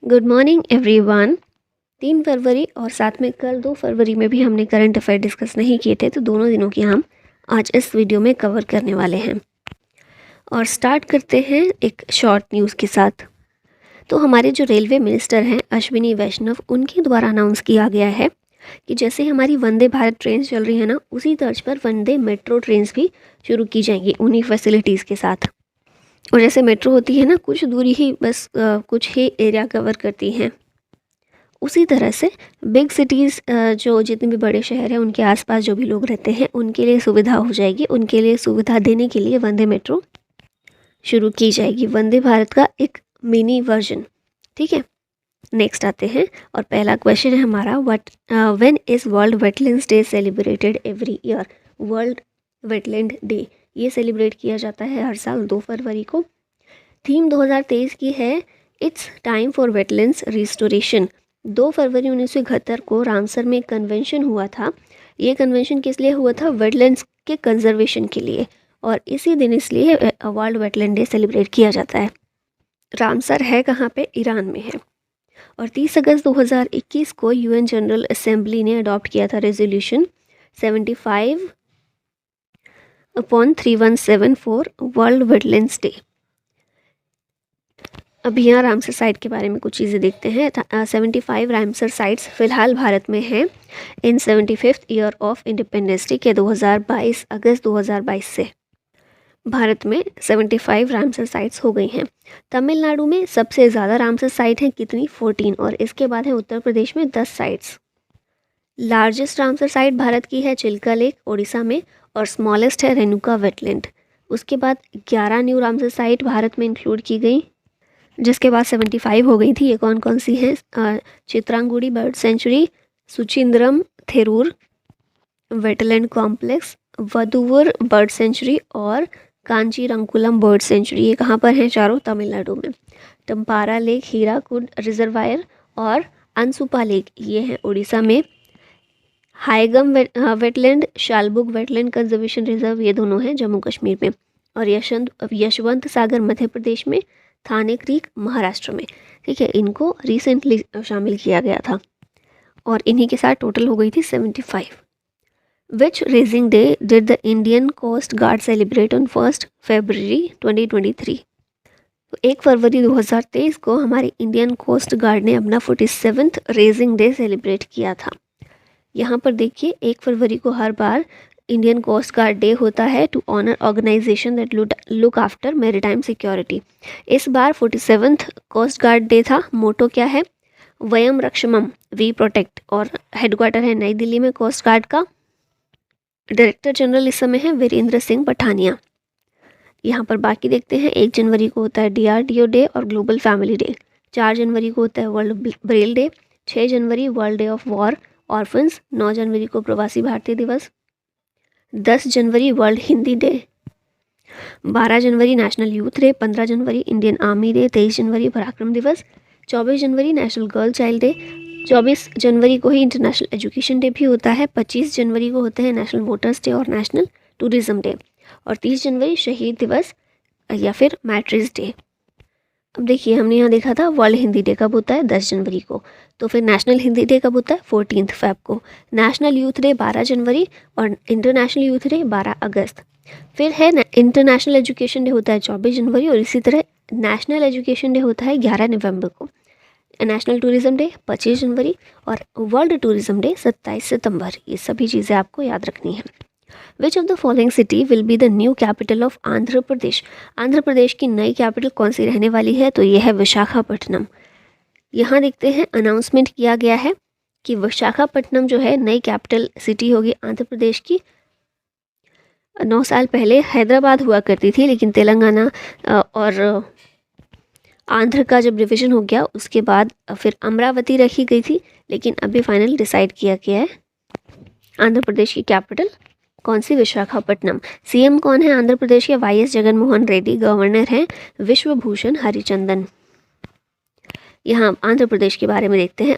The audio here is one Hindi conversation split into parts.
Good morning everyone. 3 फरवरी और साथ में कल 2 फरवरी में भी हमने करंट अफेयर डिस्कस नहीं किए थे, तो दोनों दिनों की हम आज इस वीडियो में कवर करने वाले हैं। और स्टार्ट करते हैं एक शॉर्ट न्यूज़ के साथ। तो हमारे जो रेलवे मिनिस्टर हैं अश्विनी वैष्णव, उनके द्वारा अनाउंस किया गया है कि जैसे हमारी वंदे भारत ट्रेन चल रही है ना, उसी तर्ज पर वंदे मेट्रो ट्रेन भी शुरू की जाएंगी उन्हीं फैसिलिटीज़ के साथ। और जैसे मेट्रो होती है ना, कुछ दूरी ही बस कुछ ही एरिया कवर करती हैं, उसी तरह से बिग सिटीज़ जो जितने भी बड़े शहर हैं उनके आसपास जो भी लोग रहते हैं उनके लिए सुविधा हो जाएगी। उनके लिए सुविधा देने के लिए वंदे मेट्रो शुरू की जाएगी, वंदे भारत का एक मिनी वर्जन। ठीक है, नेक्स्ट आते हैं और पहला क्वेश्चन है हमारा, when is world wetlands day celebrated every year. World wetland day ये सेलिब्रेट किया जाता है हर साल 2 फरवरी को। थीम 2023 की है it's time for wetlands restoration. 2 फरवरी 1971 को रामसर में एक कन्वेंशन हुआ था। ये कन्वेंशन किस लिए हुआ था? वेटलैंड्स के कंजर्वेशन के लिए, और इसी दिन इसलिए वर्ल्ड वेटलैंड डे सेलिब्रेट किया जाता है। रामसर है कहाँ पे? ईरान में है। और 30 अगस्त 2021 को यूएन जनरल असेंबली ने अडॉप्ट किया था resolution 75/3174 for world wetlands day. अब यहाँ रामसर साइट के बारे में कुछ चीज़ें देखते हैं। 75 रामसर साइट्स फिलहाल भारत में हैं इन 75th year of independence day के 2022 अगस्त 2022 से भारत में 75 रामसर साइट्स हो गई हैं। तमिलनाडु में सबसे ज़्यादा रामसर साइट हैं, कितनी? 14, और इसके बाद है उत्तर प्रदेश में 10 sites. Largest Ramsar site Bharat की है चिल्का लेक ओडिशा में, और स्मॉलेस्ट है रेणुका वेटलैंड। उसके बाद 11 न्यू रामसर साइट भारत में इंक्लूड की गई, जिसके बाद 75 हो गई थी। ये कौन कौन सी हैं? Chitrangudi bird sanctuary, Suchindram Theroor wetland complex, Vaduvur bird sanctuary और कांचीरंकुलम बर्ड सेंचुरी। ये कहाँ पर हैं? चारों तमिलनाडु में। टम्पारा लेक, हीराकुड रिजर्वायर और अनसुपा लेक ये हैं उड़ीसा में। हाईगम वेटलैंड, शालबुग वेटलैंड कंजर्वेशन रिजर्व ये दोनों हैं जम्मू कश्मीर में। और यशवंत सागर मध्य प्रदेश में, थाने क्रीक महाराष्ट्र में। ठीक है, इनको रिसेंटली शामिल किया गया था और इन्हीं के साथ टोटल हो गई थी 75। Which raising day did the Indian coast guard celebrate on 1 February 2023। तो 1 फरवरी 2023 को हमारे इंडियन कोस्ट गार्ड ने अपना 47th रेजिंग डे सेलिब्रेट किया था। यहाँ पर देखिए 1 फरवरी को हर बार इंडियन कोस्ट गार्ड डे होता है to honour organisation that look after maritime security. इस बार 47th कोस्ट गार्ड डे था। मोटो क्या है? वयम रक्षमम, वी प्रोटेक्ट, और हेडक्वार्टर है नई दिल्ली में कोस्ट गार्ड का। डायरेक्टर जनरल इस समय है वीरेंद्र सिंह पठानिया। यहाँ पर बाकी देखते हैं, 1 जनवरी को होता है DRDO डे और ग्लोबल फैमिली डे। 4 जनवरी को होता है world Braille day. 6 January world day of war orphans. 9 जनवरी को प्रवासी भारतीय दिवस। 10 जनवरी वर्ल्ड हिंदी डे। 12 जनवरी नेशनल यूथ डे। 15 जनवरी इंडियन आर्मी डे। 23 जनवरी पराक्रम दिवस। 24 जनवरी नेशनल गर्ल चाइल्ड डे। 24 जनवरी को ही इंटरनेशनल एजुकेशन डे भी होता है। 25 जनवरी को होते हैं नेशनल वोटर्स डे और नेशनल टूरिज्म डे। और 30 जनवरी शहीद दिवस या फिर मैट्रिस डे। अब देखिए, हमने यहाँ देखा था वर्ल्ड हिंदी डे कब होता है? 10 जनवरी को। तो फिर नेशनल हिंदी डे कब होता है? 14 फेब को। नेशनल यूथ डे 12 जनवरी और इंटरनेशनल यूथ डे 12 अगस्त। फिर है इंटरनेशनल एजुकेशन डे होता है 24 जनवरी, और इसी तरह नेशनल एजुकेशन डे होता है 11 नवंबर को। नेशनल टूरिज्म डे 25 जनवरी और वर्ल्ड टूरिज्म डे 27 सितंबर। ये सभी चीज़ें आपको याद रखनी है। Which of the following city will be the new capital of Andhra Pradesh. Andhra Pradesh की नई कैपिटल कौन सी रहने वाली है? तो ये है विशाखापट्टनम। यहाँ देखते हैं, अनाउंसमेंट किया गया है कि विशाखापट्टनम जो है नई कैपिटल सिटी होगी आंध्र प्रदेश की। 9 साल पहले हैदराबाद हुआ करती थी, लेकिन तेलंगाना और आंध्र का जब डिवीजन हो गया उसके बाद फिर अमरावती रखी गई थी, लेकिन अभी फाइनल डिसाइड किया गया है आंध्र प्रदेश की कैपिटल कौन सी? विशाखापट्टनम। सीएम कौन है आंध्र प्रदेश के? YS जगनमोहन रेड्डी। गवर्नर हैं विश्वभूषण हरिचंदन। यहाँ आंध्र प्रदेश के बारे में देखते हैं।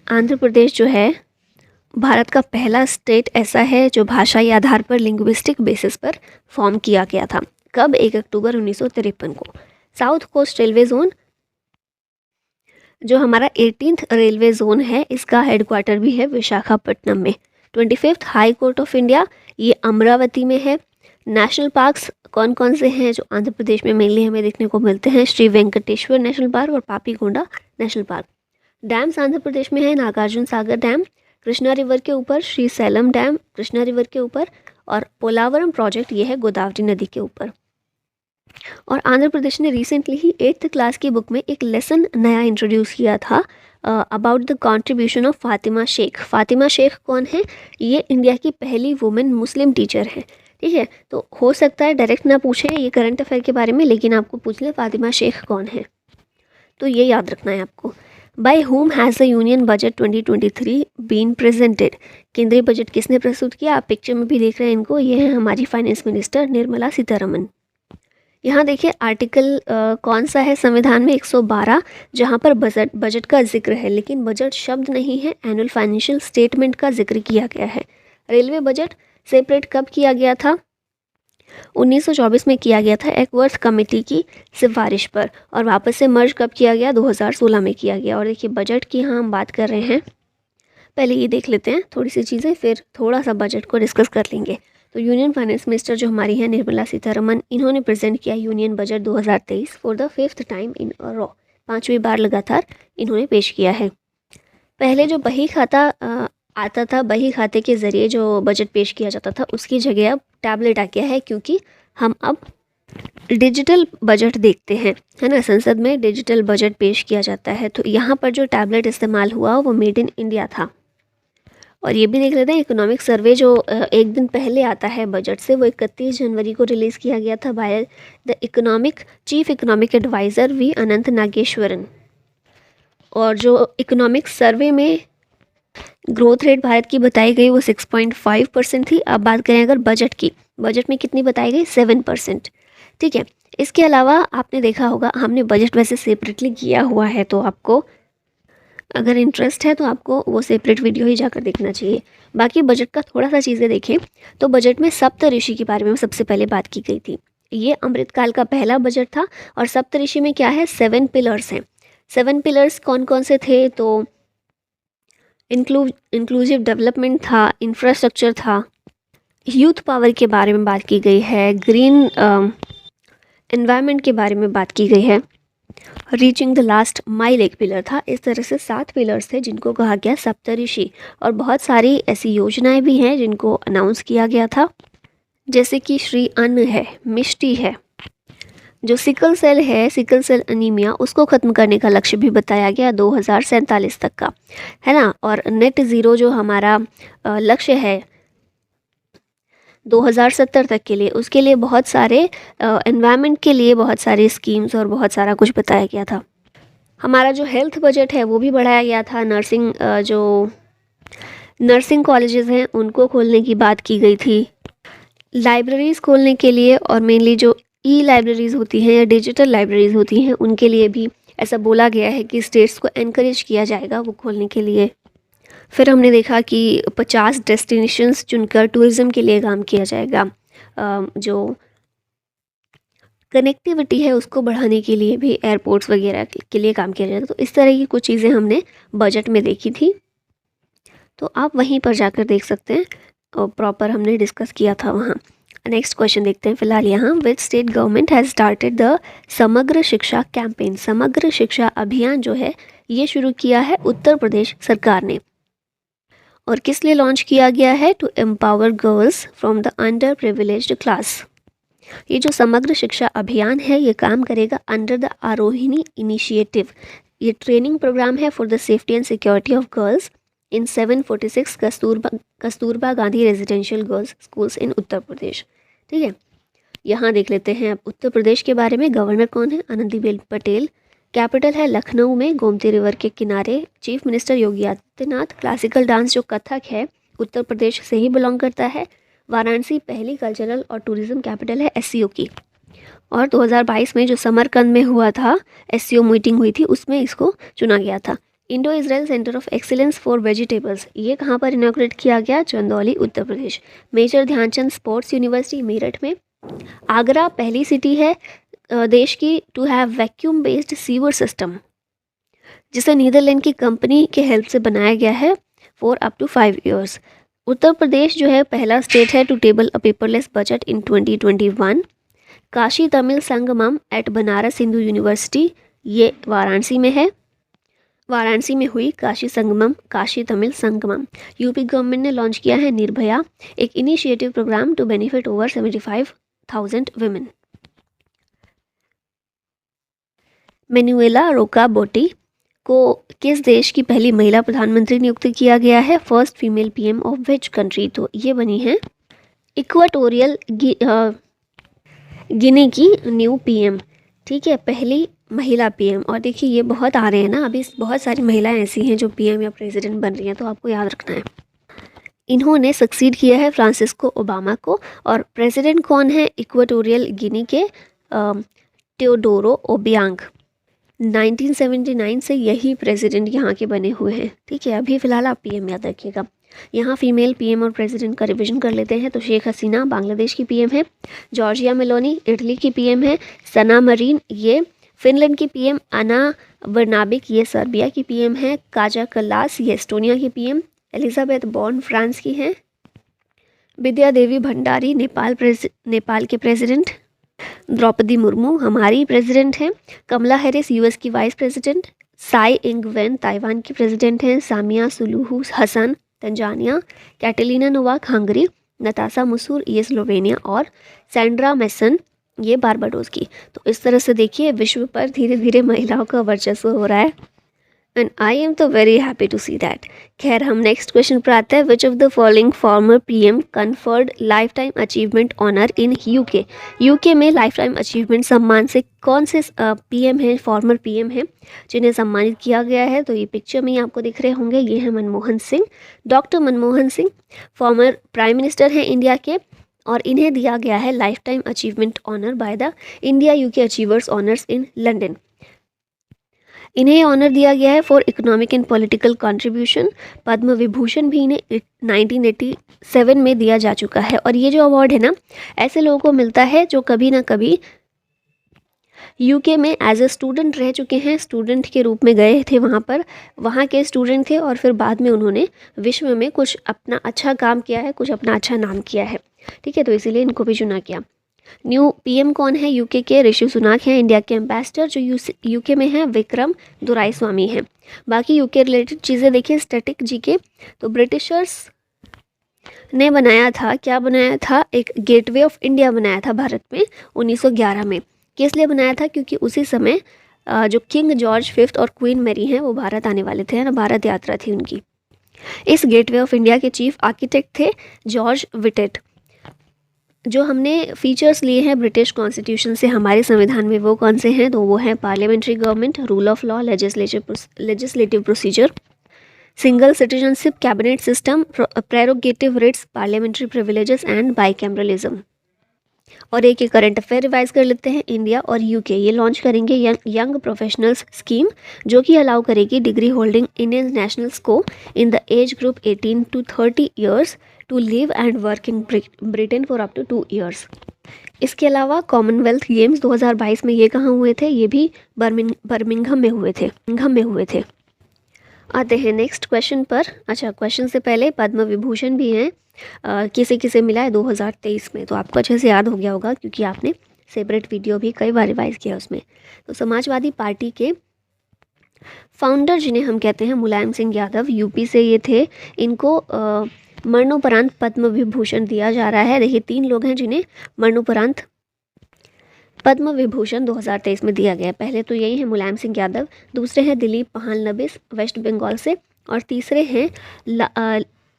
आंध्र प्रदेश जो है भारत का पहला स्टेट ऐसा है जो भाषाई आधार पर लिंग्विस्टिक बेसिस पर फॉर्म किया गया था। कब? 1 अक्टूबर 1953 को। साउथ कोस्ट रेलवे जोन जो हमारा 18th रेलवे जोन है इसका हेडक्वार्टर भी है विशाखापट्टनम में। 25th high court of India ये अमरावती में है। नेशनल पार्क्स कौन कौन से हैं जो आंध्र प्रदेश में मेनली हमें देखने को मिलते हैं? श्री वेंकटेश्वर नेशनल पार्क और Papikonda national park. Dams Andhra Pradesh में है नागार्जुन सागर डैम कृष्णा रिवर के ऊपर, Srisailam dam Krishna river के ऊपर, और पोलावरम प्रोजेक्ट ये है गोदावरी नदी के ऊपर। और आंध्र प्रदेश ने रिसेंटली ही 8th क्लास की बुक में एक लेसन नया इंट्रोड्यूस किया था about the contribution of Fatima Sheikh. Fatima Sheikh कौन है? ये इंडिया की पहली वुमेन मुस्लिम टीचर है। ठीक है, तो हो सकता है डायरेक्ट ना पूछे ये करंट अफेयर के बारे में, लेकिन आपको पूछ ले फातिमा शेख कौन है, तो ये याद रखना है आपको। By whom has the union budget 2023 been presented? केंद्रीय बजट किसने प्रस्तुत किया? आप पिक्चर में भी देख रहे हैं इनको, ये है हमारी फाइनेंस मिनिस्टर निर्मला सीतारमन। यहाँ देखिए आर्टिकल कौन सा है संविधान में? 112, जहाँ पर बजट का जिक्र है, लेकिन बजट शब्द नहीं है, एनुअल फाइनेंशियल स्टेटमेंट का जिक्र किया गया है। रेलवे बजट सेपरेट कब किया गया था? 1924 में किया गया था एकवर्थ कमेटी की सिफारिश पर, और वापस से मर्ज कब किया गया? 2016 में किया गया। और देखिए बजट की यहाँ हम बात कर रहे हैं, पहले ये देख लेते हैं थोड़ी सी चीज़ें, फिर थोड़ा सा बजट को डिस्कस कर लेंगे। तो यूनियन फाइनेंस मिनिस्टर जो हमारी है निर्मला सीतारमन, इन्होंने प्रेजेंट किया union budget 2023 for the 5th time in a row. 5वीं बार लगातार इन्होंने पेश किया है। पहले जो बही खाता आता था, बही खाते के ज़रिए जो बजट पेश किया जाता था, उसकी जगह अब टैबलेट आ गया है, क्योंकि हम अब डिजिटल बजट देखते हैं, है ना। संसद में डिजिटल बजट पेश किया जाता है, तो यहाँ पर जो टैबलेट इस्तेमाल हुआ वो मेड इन इंडिया था। और ये भी देख लेते हैं इकोनॉमिक सर्वे जो एक दिन पहले आता है बजट से, वो 31 जनवरी को रिलीज़ किया गया था by the chief economic adviser V Anantha Nageswaran. और जो इकोनॉमिक सर्वे में ग्रोथ रेट भारत की बताई गई वो 6.5% थी। अब बात करें अगर बजट की, बजट में कितनी बताई गई? 7%। ठीक है, इसके अलावा आपने देखा होगा हमने बजट वैसे सेपरेटली किया हुआ है, तो आपको अगर इंटरेस्ट है तो आपको वो सेपरेट वीडियो ही जाकर देखना चाहिए। बाकी बजट का थोड़ा सा चीज़ें देखें तो बजट में सप्तऋषि के बारे में सबसे पहले बात की गई थी। ये अमृतकाल का पहला बजट था, और सप्तऋषि में क्या है? 7 पिलर्स हैं। 7 पिलर्स कौन कौन से थे? तो इंक्लूसिव डेवलपमेंट था, इंफ्रास्ट्रक्चर था, यूथ पावर के बारे में बात की गई है, ग्रीन एनवायरनमेंट के बारे में बात की गई है, रीचिंग द लास्ट माइल एक पिलर था। इस तरह से 7 पिलर्स थे जिनको कहा गया सप्तऋषि। और बहुत सारी ऐसी योजनाएं भी हैं जिनको अनाउंस किया गया था, जैसे कि श्री अन्न है, मिष्टी है, जो सिकल सेल है, सिकल सेल अनीमिया, उसको ख़त्म करने का लक्ष्य भी बताया गया 2047 तक का, है ना। और नेट ज़ीरो जो हमारा लक्ष्य है 2070 तक के लिए, उसके लिए बहुत सारे एनवायरनमेंट के लिए बहुत सारी स्कीम्स और बहुत सारा कुछ बताया गया था। हमारा जो हेल्थ बजट है वो भी बढ़ाया गया था। जो नर्सिंग कॉलेजेस हैं उनको खोलने की बात की गई थी, लाइब्रेरीज़ खोलने के लिए, और मेनली जो ई लाइब्रेरीज़ होती हैं या डिजिटल लाइब्रेरीज़ होती हैं उनके लिए भी ऐसा बोला गया है कि स्टेट्स को एनकरेज किया जाएगा वो खोलने के लिए। फिर हमने देखा कि 50 डेस्टिनेशंस चुनकर टूरिज़्म के लिए काम किया जाएगा। जो कनेक्टिविटी है उसको बढ़ाने के लिए भी एयरपोर्ट्स वगैरह के लिए काम किया जाएगा। तो इस तरह की कुछ चीज़ें हमने बजट में देखी थी, तो आप वहीं पर जाकर देख सकते हैं, और प्रॉपर हमने डिस्कस किया था वहाँ। नेक्स्ट क्वेश्चन देखते हैं फिलहाल यहाँ, which state government has started the समग्र शिक्षा कैंपेन? समग्र शिक्षा अभियान जो है ये शुरू किया है उत्तर प्रदेश सरकार ने। और किस लिए लॉन्च किया गया है? To empower girls from the underprivileged class. ये जो समग्र शिक्षा अभियान है ये काम करेगा अंडर द आरोहिणी इनिशिएटिव। ये ट्रेनिंग प्रोग्राम है for the safety and security of girls in 746 Kasturba Gandhi residential girls schools in Uttar Pradesh. ठीक है, यहाँ देख लेते हैं अब उत्तर प्रदेश के बारे में। गवर्नर कौन है? आनंदीबेन पटेल। कैपिटल है लखनऊ में, गोमती रिवर के किनारे। Chief minister Yogi Adityanath. Classical dance जो कथक है उत्तर प्रदेश से ही बिलोंग करता है। वाराणसी पहली कल्चरल और टूरिज्म कैपिटल है एससीओ की। और 2022 में जो समरकंद में हुआ था एससीओ मीटिंग हुई थी, उसमें इसको चुना गया था। Indo Israel centre of excellence for vegetables, ये कहाँ पर इनॉग्रेट किया गया? Chandauli Uttar Pradesh. Major Dhyanchand sports university Meerut में। आगरा पहली सिटी है देश की to have vacuum based sewer system. जिसे नीदरलैंड की कंपनी के हेल्प से बनाया गया है for up to 5 years. Uttar Pradesh जो है पहला स्टेट है to table a paperless budget in 2021। Kashi Tamil Sangamam eight Banaras Hindu university, ये वाराणसी में है। वाराणसी में हुई काशी संगमम, काशी तमिल संगमम। यूपी गवर्नमेंट ने लॉन्च किया है निर्भया, एक initiative programme to benefit over 75,000 women. Manuela Roka Botey को किस देश की पहली महिला प्रधानमंत्री नियुक्त किया गया है? First female PM of which country? तो ये बनी है इक्वाटोरियल गिनी की न्यू पीएम। ठीक है, पहली महिला पीएम। और देखिए ये बहुत आ रहे हैं ना, अभी बहुत सारी महिलाएं ऐसी हैं जो पीएम या प्रेसिडेंट बन रही हैं, तो आपको याद रखना है। इन्होंने सक्सीड किया है फ्रांसिस्को ओबामा को। और प्रेसिडेंट कौन है इक्वाटोरियल गिनी के? Teodoro Obiang. 1979 से यही प्रेसिडेंट यहाँ के बने हुए हैं। ठीक है, अभी फ़िलहाल आप पीएम याद रखिएगा। यहाँ फीमेल पीएम और प्रेसिडेंट का रिवीजन कर लेते हैं। तो शेख हसीना बांग्लादेश की पीएम है, जॉर्जिया मेलोनी इटली की पीएम है, सना मरीन ये फिनलैंड की पीएम, अना बर्नाबिक ये सर्बिया की पीएम है, काजा कल्लास ये एस्टोनिया की पीएम, एलिजाबेथ बॉर्न फ्रांस की हैं, विद्या देवी भंडारी नेपाल के प्रेसिडेंट, द्रौपदी मुर्मू हमारी प्रेसिडेंट हैं, कमला हैरिस यूएस की vice president, Tsai Ing Wen Taiwan की प्रेसिडेंट हैं, Samia Suluhu Hassan Tanzania, Katalin Novak Hungary, Natasha Musar ये स्लोवेनिया और सैंड्रा मेसन ये बारबाडोस की। तो इस तरह से देखिए विश्व पर धीरे धीरे महिलाओं का वर्चस्व हो रहा है, एंड आई एम तो very happy to see that. खैर हम नेक्स्ट क्वेश्चन पर आते हैं। Which of the following former PM conferred lifetime achievement honour in UK? UK में लाइफ टाइम अचीवमेंट सम्मान से कौन से पीएम हैं, फॉर्मर पीएम हैं जिन्हें सम्मानित किया गया है? तो ये पिक्चर में ही आपको दिख रहे होंगे, ये है Manmohan Singh, doctor Manmohan Singh former prime minister हैं इंडिया के, और इन्हें दिया गया है lifetime achievement honour by the India UK achievers honours in London. इन्हें ऑनर दिया गया है for economic and political contribution. Padma Vibhushan भी इन्हें 1987 में दिया जा चुका है। और ये जो अवार्ड है ना, ऐसे लोगों को मिलता है जो कभी ना कभी यूके में एज ए स्टूडेंट रह चुके हैं, स्टूडेंट के रूप में गए थे वहाँ पर, वहाँ के स्टूडेंट थे और फिर बाद में उन्होंने विश्व में कुछ अपना अच्छा काम किया है, कुछ अपना अच्छा नाम किया है। ठीक है, तो इसीलिए इनको भी चुना किया। न्यू पीएम कौन है यूके के? ऋषि सुनाक हैं। इंडिया के एम्बेसडर जो यूके में हैं विक्रम दुराईस्वामी हैं। बाकी यूके रिलेटेड चीज़ें देखिए स्टैटिक जीके। तो ब्रिटिशर्स ने बनाया था, क्या बनाया था? एक गेटवे ऑफ इंडिया बनाया था भारत में 1911 में। किस लिए बनाया था? क्योंकि उसी समय जो किंग जॉर्ज फिफ्थ और क्वीन मैरी हैं वो भारत आने वाले थे ना, भारत यात्रा थी उनकी। इस गेटवे ऑफ इंडिया के चीफ आर्किटेक्ट थे जॉर्ज विटेट। जो हमने फीचर्स लिए हैं ब्रिटिश कॉन्स्टिट्यूशन से हमारे संविधान में वो कौन से हैं? तो वो है parliamentary government, rule of law, legislative procedure, single citizenship, cabinet system, prerogative writs, parliamentary privileges and bicameralism. और एक करंट अफेयर रिवाइज कर लेते हैं। इंडिया और यूके ये लॉन्च करेंगे यंग प्रोफेशनल्स स्कीम, जो कि अलाउ करेगी डिग्री होल्डिंग इंडियन नेशनल्स को in the age group 18 to 30 years to live and work in Britain for up to 2 years. इसके अलावा कॉमनवेल्थ गेम्स 2022 में ये कहाँ हुए थे? ये भी बर्मिंघम में हुए थे। आते हैं नेक्स्ट क्वेश्चन पर। अच्छा, क्वेश्चन से पहले पद्म विभूषण भी हैं, किसे किसे मिला है 2023 में, तो आपको अच्छे से याद हो गया होगा क्योंकि आपने सेपरेट वीडियो भी कई बार रिवाइज किया उसमें। तो समाजवादी पार्टी के फाउंडर जिन्हें हम कहते हैं मुलायम सिंह यादव, यूपी से ये थे। इनको मरणोपरांत पद्म विभूषण दिया जा रहा है। देखिए 3 लोग हैं जिन्हें मरणोपरांत पद्म विभूषण 2023 में दिया गया। पहले तो यही है मुलायम सिंह यादव, दूसरे हैं दिलीप पहालनबिस वेस्ट बंगाल से, और तीसरे हैं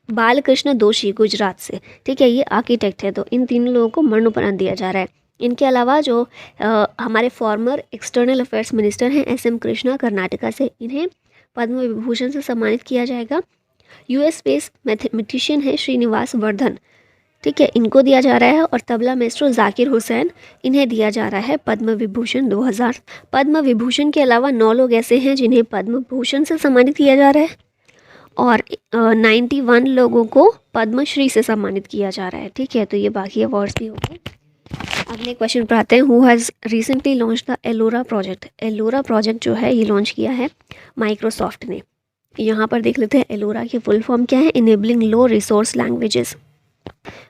बालकृष्ण दोषी गुजरात से। ठीक है, ये आर्किटेक्ट है। तो इन 3 लोगों को मरणोपरांत दिया जा रहा है। इनके अलावा जो हमारे फॉर्मर एक्सटर्नल अफेयर्स मिनिस्टर हैं SM कृष्णा कर्नाटका से, इन्हें पद्म विभूषण से सम्मानित किया जाएगा। US बेस्ड मैथमेटिशियन है श्रीनिवास वर्धन, ठीक है, इनको दिया जा रहा है। और तबला मेस्ट्रो जाकिर हुसैन, इन्हें दिया जा रहा है पद्म विभूषण 2000। पद्म विभूषण के अलावा 9 लोग ऐसे हैं जिन्हें पद्म भूषण से सम्मानित किया जा रहा है, और 91 लोगों को पद्मश्री से सम्मानित किया जा रहा है। ठीक है, तो ये बाकी अवार्ड्स भी होंगे। अगले क्वेश्चन पर आते हैं। Who has recently launch the Ellora project. Ellora project जो है ये लॉन्च किया है माइक्रोसॉफ्ट ने। यहाँ पर देख लेते हैं एलोरा की फुल फॉर्म क्या है, इनेबलिंग लो रिसोर्स लैंग्वेजेस।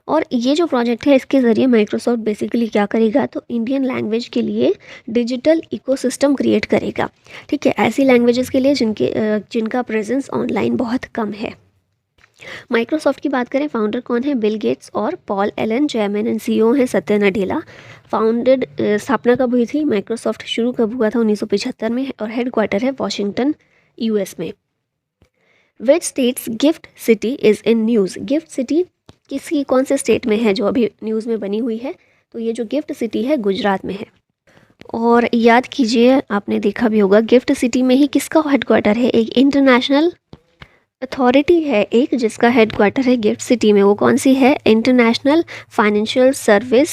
और ये जो प्रोजेक्ट है इसके ज़रिए माइक्रोसॉफ्ट बेसिकली क्या करेगा, तो इंडियन लैंग्वेज के लिए डिजिटल इकोसिस्टम क्रिएट करेगा। ठीक है, ऐसी लैंग्वेजेस के लिए जिनका प्रेजेंस ऑनलाइन बहुत कम है। माइक्रोसॉफ्ट की बात करें, फाउंडर कौन है, बिल गेट्स और Paul Allen. Chairman and CEO हैं सत्या नडेला। स्थापना कब हुई थी, माइक्रोसॉफ्ट शुरू कब हुआ था, 1975 में, और हेडक्वार्टर है वॉशिंगटन यूएस में। Which states gift city is in news. Gift city किसी कौन से स्टेट में है जो अभी न्यूज़ में बनी हुई है, तो ये जो गिफ्ट सिटी है गुजरात में है। और याद कीजिए, आपने देखा भी होगा गिफ्ट सिटी में ही किसका हेडक्वार्टर है, एक इंटरनेशनल अथॉरिटी है एक जिसका हेडक्वार्टर है गिफ्ट सिटी में। वो कौन सी है, international financial service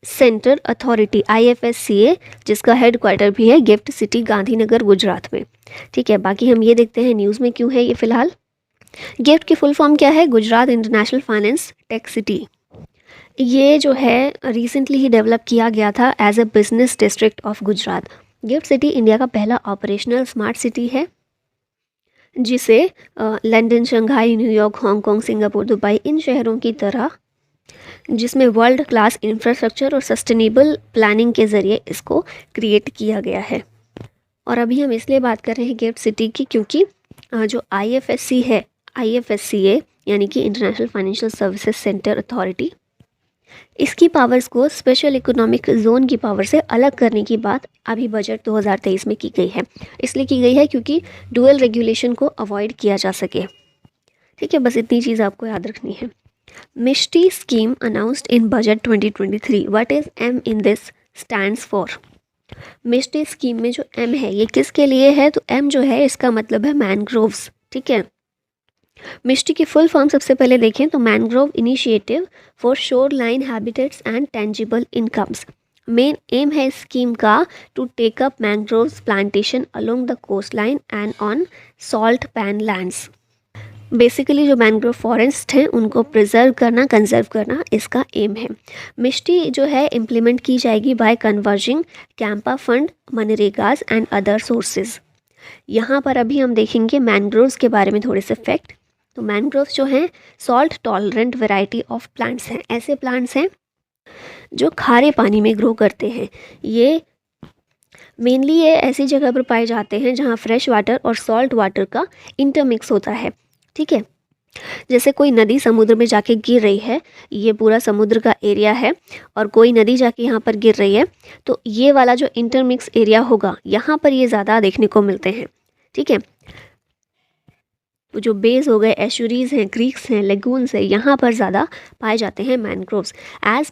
centre authority IFSCA, जिसका हेडक्वार्टर भी है गिफ्ट सिटी गांधीनगर गुजरात में। ठीक है, बाकी हम ये देखते हैं न्यूज़ में क्यों है ये फिलहाल। गिफ्ट की फुल फॉर्म क्या है, Gujarat international finance tech city. ये जो है रिसेंटली ही डेवलप किया गया था as a business district of Gujarat. Gift city India का पहला ऑपरेशनल स्मार्ट सिटी है जिसे London, Shanghai, New York, Hong Kong, Singapore, Dubai इन शहरों की तरह, जिसमें वर्ल्ड क्लास इंफ्रास्ट्रक्चर और सस्टेनेबल प्लानिंग के ज़रिए इसको क्रिएट किया गया है। और अभी हम इसलिए बात कर रहे हैं गिफ्ट सिटी की क्योंकि जो IFSC है, IFSCA यानी कि international financial services centre authority, इसकी पावर्स को स्पेशल इकोनॉमिक जोन की पावर से अलग करने की बात अभी बजट 2023 में की गई है। इसलिए की गई है क्योंकि डुअल रेगुलेशन को अवॉइड किया जा सके। ठीक है, बस इतनी चीज़ आपको याद रखनी है। Mishti scheme announced in budget 2023, what is M in this stands for. Mishti scheme में जो M है ये किसके लिए है, तो M जो है इसका मतलब है मैनग्रोव्स। ठीक है, मिष्टी की फुल फॉर्म सबसे पहले देखें तो mangrove initiative for shoreline habitats and tangible incomes. Main aim है इस स्कीम का to take up mangroves plantation along the coastline and on salt pan lands. Basically जो मैनग्रोव फॉरेस्ट हैं उनको प्रिजर्व करना, कंजर्व करना इसका एम है। मिष्टी जो है इम्प्लीमेंट की जाएगी by converging CAMPA fund, MNREGAs and other sources. यहाँ पर अभी हम देखेंगे मैनग्रोव्स के बारे में थोड़े से फैक्ट। तो मैनग्रोव्स जो हैं salt tolerant variety of plants हैं। ऐसे प्लांट्स हैं जो खारे पानी में ग्रो करते हैं। ये मेनली ये ऐसी जगह पर पाए जाते हैं जहाँ फ्रेश वाटर और सॉल्ट वाटर का इंटरमिक्स होता है। ठीक है, जैसे कोई नदी समुद्र में जाके गिर रही है, ये पूरा समुद्र का एरिया है और कोई नदी जाके यहाँ पर गिर रही है, तो ये वाला जो इंटरमिक्स एरिया होगा यहाँ पर ये ज़्यादा देखने को मिलते हैं। ठीक है, जो बेस हो गए, एशुरीज हैं, क्रीक्स हैं, लेगून्स हैं, यहाँ पर ज़्यादा पाए जाते हैं mangroves. As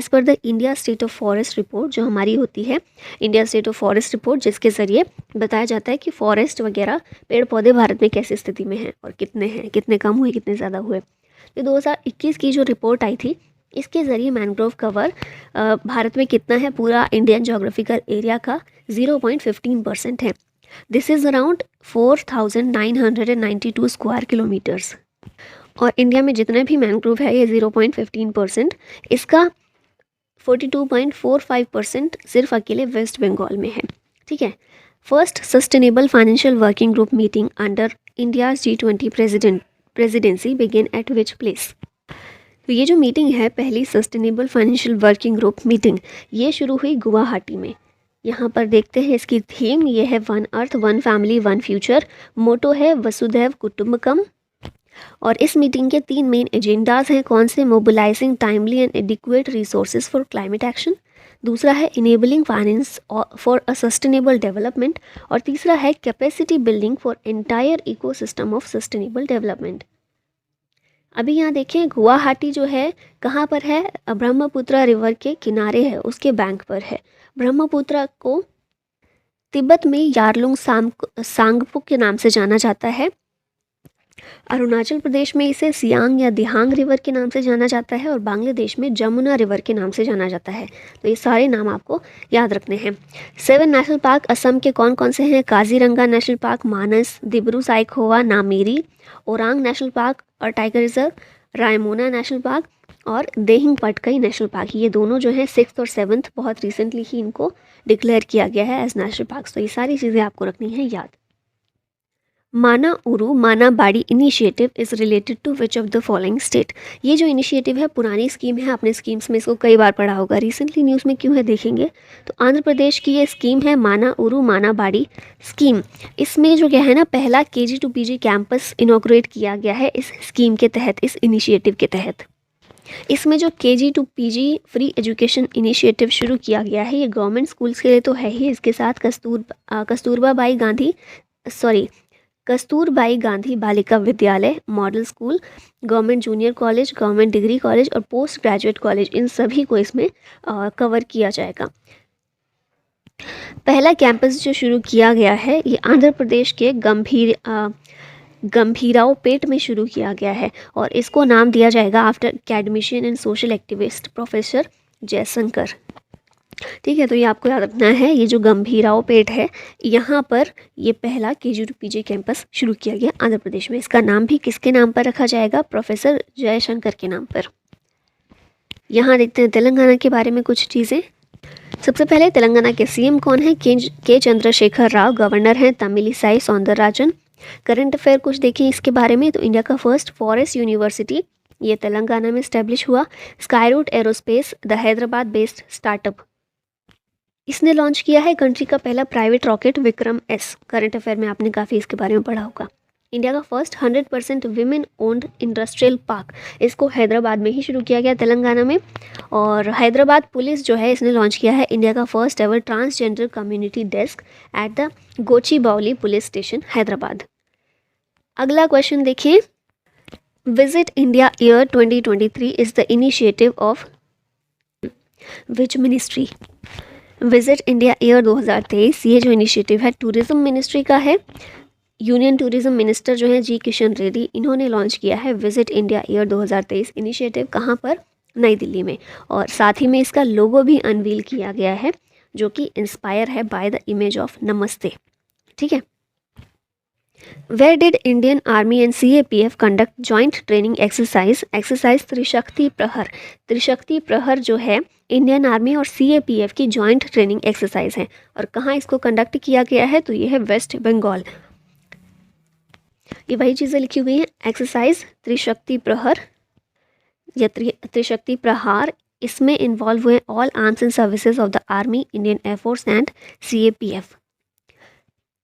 per the India state of forest report, जो हमारी होती है India state of forest report, जिसके ज़रिए बताया जाता है कि फॉरेस्ट वगैरह पेड़ पौधे भारत में कैसी स्थिति में हैं और कितने हैं, कितने कम हुए, कितने ज़्यादा हुए। तो 2021 की जो रिपोर्ट आई थी इसके ज़रिए मैनग्रोव कवर भारत में कितना है, पूरा इंडियन जोग्राफिकल एरिया का 0.15% है। This is around 4,992 square kilometres. और इंडिया में जितने भी मैनग्रोव है ये 0.15%, इसका 42.45% सिर्फ अकेले वेस्ट बंगाल में है। ठीक है, first sustainable financial working group meeting under India G20 presidency begin eight which place. तो ये जो मीटिंग है, पहली sustainable financial working group meeting, ये शुरू हुई गुवाहाटी में। यहाँ पर देखते हैं इसकी थीम, ये है one earth one family one future. Motto है वसुधैव कुटुंबकम। और इस मीटिंग के 3 मेन एजेंडाज हैं। कौन से, mobilising timely and adequate resources for climate action, दूसरा है enabling finance for a sustainable development, और तीसरा है capacity building for entire ecosystem of sustainable development. अभी यहाँ देखें गुवाहाटी जो है कहाँ पर है, ब्रह्मपुत्र रिवर के किनारे है, उसके बैंक पर है। ब्रह्मपुत्र को तिब्बत में यारलुंग सांगपो के नाम से जाना जाता है। अरुणाचल प्रदेश में इसे सियांग या दिहांग रिवर के नाम से जाना जाता है और बांग्लादेश में जमुना रिवर के नाम से जाना जाता है। तो ये सारे नाम आपको याद रखने हैं। 7 नेशनल पार्क असम के कौन कौन से हैं, काजीरंगा नेशनल पार्क, मानस, दिब्रू साइखोवा, नामेरी, ओरांग नेशनल पार्क और tiger reserve, Raimona national park और देहिंग पटकाई नेशनल पार्क, ये दोनों जो है 6th और 7th बहुत रिसेंटली ही इनको डिक्लेयर किया गया है एज नेशनल पार्क। तो ये सारी चीज़ें आपको रखनी है याद। माना Ooru Mana Badi initiative is related to which of the following state. ये जो इनिशिएटिव है पुरानी स्कीम है, आपने स्कीम्स में इसको कई बार पढ़ा होगा, रिसेंटली न्यूज़ में क्यों है देखेंगे। तो आंध्र प्रदेश की ये स्कीम है माना उरू माना बाड़ी स्कीम। इसमें जो क्या है ना, पहला KG to PG campus inaugurate किया गया है इस स्कीम के तहत, इस इनिशिएटिव के तहत। इसमें जो KG to PG free education initiative शुरू किया गया है, ये गवर्नमेंट स्कूल्स के लिए तो है ही, इसके साथ Kasturbai Gandhi Balika Vidyalaya, model school, government junior college, government degree college और पोस्ट ग्रेजुएट कॉलेज, इन सभी को इसमें कवर किया जाएगा। पहला कैंपस जो शुरू किया गया है ये आंध्र प्रदेश के गंभीरावपेट में शुरू किया गया है और इसको नाम दिया जाएगा after academician and social activist professor Jaishankar. ठीक है, तो ये आपको याद रखना है, ये जो गंभीरावपेट है यहाँ पर ये पहला KG to PG कैंपस शुरू किया गया आंध्र प्रदेश में। इसका नाम भी किसके नाम पर रखा जाएगा, प्रोफेसर जयशंकर के नाम पर। यहाँ देखते हैं तेलंगाना के बारे में कुछ चीज़ें। सबसे पहले तेलंगाना के CM कौन है, के चंद्रशेखर राव। गवर्नर हैं तमिलिसाई सौंदरराजन। करंट अफेयर कुछ देखें इसके बारे में, तो इंडिया का फर्स्ट फॉरेस्ट यूनिवर्सिटी ये तेलंगाना में इस्टेब्लिश हुआ। Skyroot aerospace the Hyderabad based startup, इसने लॉन्च किया है कंट्री का पहला private rocket Vikram S। Current affair में आपने काफ़ी इसके बारे में पढ़ा होगा। इंडिया का first 100% women owned industrial park, इसको हैदराबाद में ही शुरू किया गया तेलंगाना में। और हैदराबाद पुलिस जो है इसने लॉन्च किया है इंडिया का first ever transgender community desk at the Gachibowli police station Hyderabad. अगला क्वेश्चन देखिए, visit India year 2023 is the initiative of which ministry. Visit India year 2023 ये जो इनिशिएटिव है टूरिज्म मिनिस्ट्री का है। यूनियन टूरिज्म मिनिस्टर जो है जी किशन रेड्डी, इन्होंने लॉन्च किया है विजिट इंडिया ईयर 2023 इनिशिएटिव। कहाँ पर, नई दिल्ली में। और साथ ही में इसका लोगो भी अनवील किया गया है जो कि इंस्पायर है बाय द इमेज ऑफ नमस्ते। ठीक है। Where did Indian army and CAPF conduct joint training exercise Trishakti Prahar. Trishakti Prahar जो है इंडियन आर्मी और CAPF की जॉइंट ट्रेनिंग एक्सरसाइज है और कहाँ इसको कंडक्ट किया गया है, तो ये है वेस्ट बंगाल। ये वही चीज़ें लिखी हुई हैं, एक्सरसाइज त्रिशक्ति प्रहर या त्रिशक्ति प्रहार। इसमें इन्वॉल्व हुए all arms and services of the army, Indian air force and CAPF।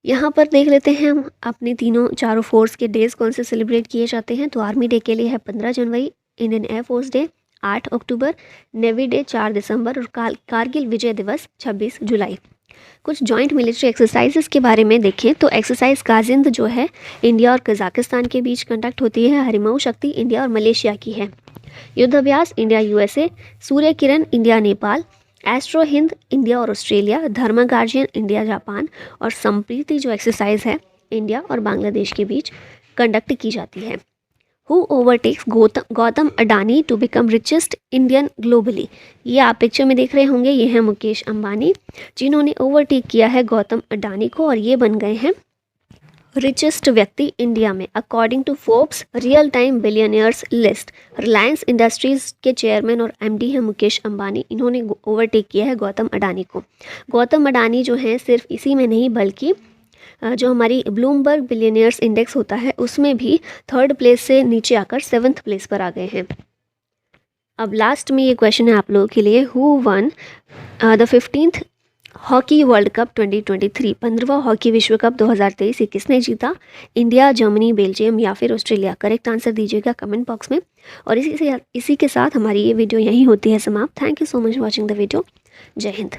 यहाँ पर देख लेते हैं हम अपने चारों फोर्स के डेज कौन से सेलिब्रेट किए जाते हैं। तो आर्मी डे के लिए है 15 जनवरी, इंडियन एयरफोर्स डे 8 अक्टूबर, नेवी डे 4 दिसंबर और कारगिल विजय दिवस 26 जुलाई। कुछ जॉइंट मिलिट्री एक्सरसाइजेस के बारे में देखें तो एक्सरसाइज काजिंद जो है इंडिया और कजाकिस्तान के बीच कंडक्ट होती है। हरिमऊ शक्ति इंडिया और मलेशिया की है। Yudhabhyas India USA, Surya Kiran India Nepal, Austrahind India और Australia, Dharma Guardian India Japan और संप्रीति जो एक्सरसाइज है इंडिया और बांग्लादेश के बीच कंडक्ट की जाती है। Who overtakes Gautam Adani to become richest Indian globally. ये आप पिक्चर में देख रहे होंगे, ये हैं मुकेश अंबानी जिन्होंने ओवरटेक किया है गौतम अडानी को और ये बन गए हैं रिचेस्ट व्यक्ति इंडिया में according to Forbes real time billionaires list. Reliance Industries के चेयरमैन और MD हैं मुकेश अंबानी, इन्होंने ओवरटेक किया है गौतम अडानी को। गौतम अडानी जो हैं सिर्फ इसी में नहीं बल्कि जो हमारी ब्लूमबर्ग बिलियनियर्स इंडेक्स होता है उसमें भी 3rd प्लेस से नीचे आकर 7th प्लेस पर आ गए हैं। अब लास्ट में ये क्वेश्चन है आप लोगों के लिए, who won the 15th hockey world cup 2023। 15वां हॉकी विश्व कप 2023 ये किसने जीता, इंडिया, जर्मनी, बेल्जियम या फिर ऑस्ट्रेलिया। करेक्ट आंसर दीजिएगा कमेंट बॉक्स में। और इसी के साथ हमारी ये वीडियो यहीं होती है समाप्त। Thank you so much watching the video. जय हिंद।